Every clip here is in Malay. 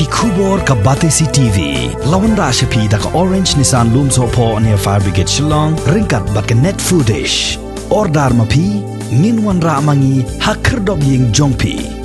Kubor ka Batesi TV. Lawan Rashapi da ka Orange Nissan Looms Hopo near Fire Brigade Shillong. Ringkat bat ka net footage. Ordar mapi. Minwan ra mangi hakerdog ying jongpi.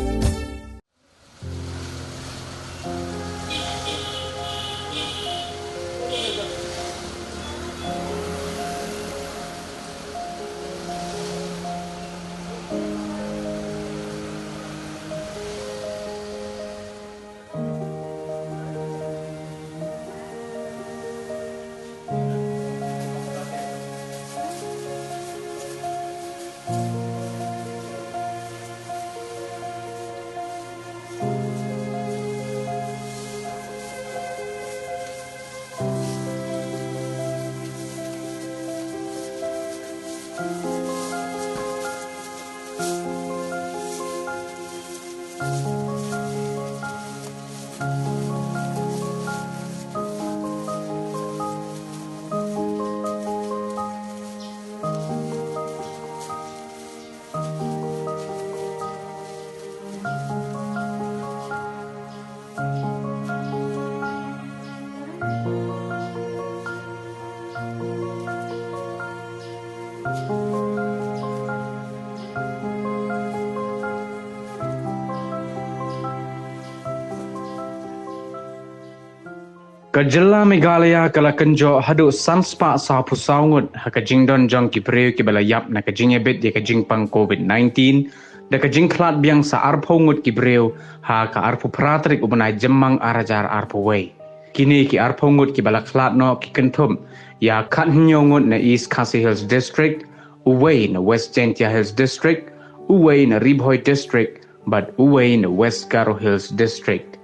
Kajela Meghalaya kala kenjo hadu sanspa sa pusaungut ha kajing don jong ki preu ki balayap na kajing ebet di kajing pang COVID-19 da kajing klat biang sa arpongut ki breu ha ka arpu pratrik ubenai jemang arajar arpu wei. Kini ki arpongut ki balaklat no ki kentum ya kat nyongut na East Khasi Hills District, uwei na West Gentia Hills District, uwei na Ribhoi District, but uwei na West Garo Hills District.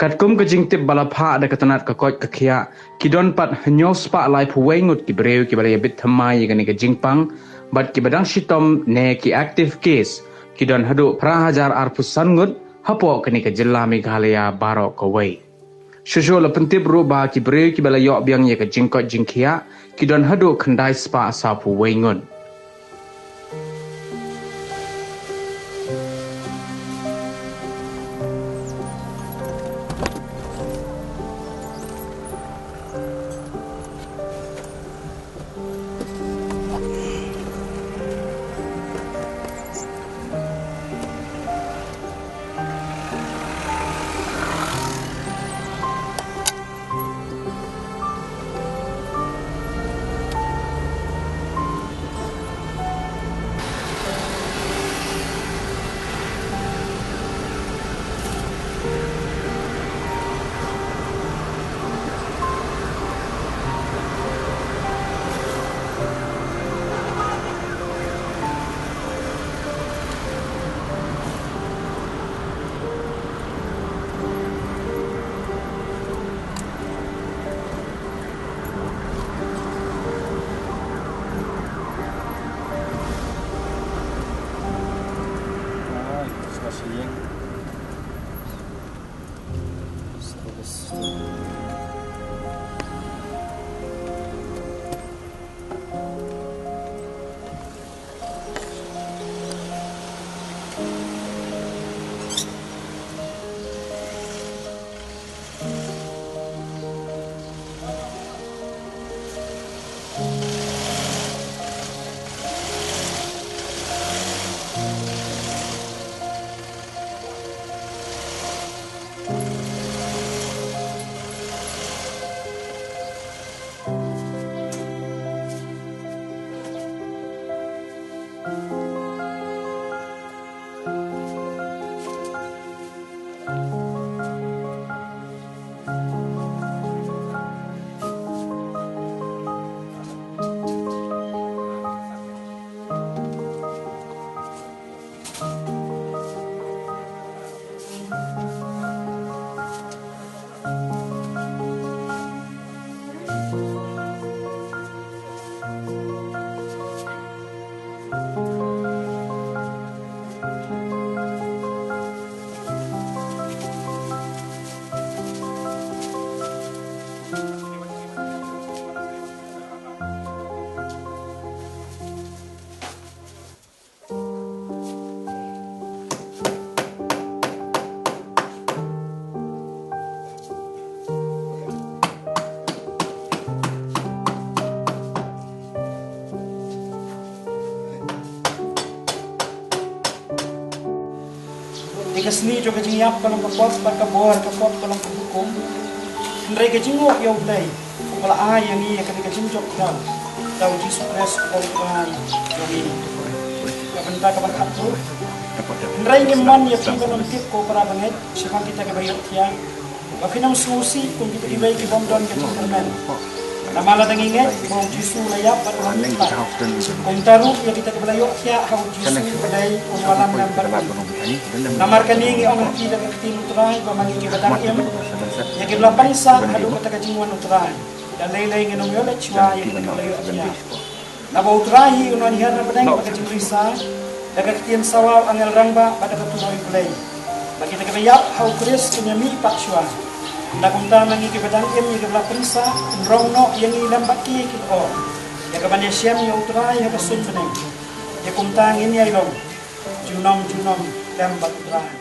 Katkum kajing tip balapha ada katanat kakot kakia kidon pat hanyos pa lai puwengut ki breu ki balaya bit thamai gani kajing pang but ki badang shitom ne ki active case kidon hadu prahajar arpusangut hapo kani ka jilla Meghalaya barok kawai. Shusho la pentip ruba ki breu ki balaya biang ye kajing kot jingkia kidon hadu khandai spa sa puwengut. kasni jo kajing yap kalang kapot bakabor kapot kalang kubukum ndrai kajing ngok yo dai kala ay yang iya kajing jok daw Jesus Christ ko ay yo ini kabanta kaban atur ndrai ngeman ya pingon tip ko para banget siapa kita ke bayot yang bafinang susi kung kita ibay ki bomdon ke internet namala danginget mo Jesus layap at ulang lipat kung taruk ya kita ke bayot ya hau Jesus badai kung walang nambar namar kaningi ang kita ke tinutray bamangi ki badang im ya ke lapangsa hadu kata kajingwan utray dan laylay nginong yolet chwa ya kita ke bayot ya nabaw utray unan hiyan na badang pagkajing risa dagaktian sawaw ang elrangba pada katuloy kulay bagi kita bayap hau Chris kenyami pak chwa nakunta mangi kibadang im ni kabla prinsa rong no yang ilam baki kito ya kabanya siam ya utray ha basun beneng ya kumtang ini ay long junom lambat utray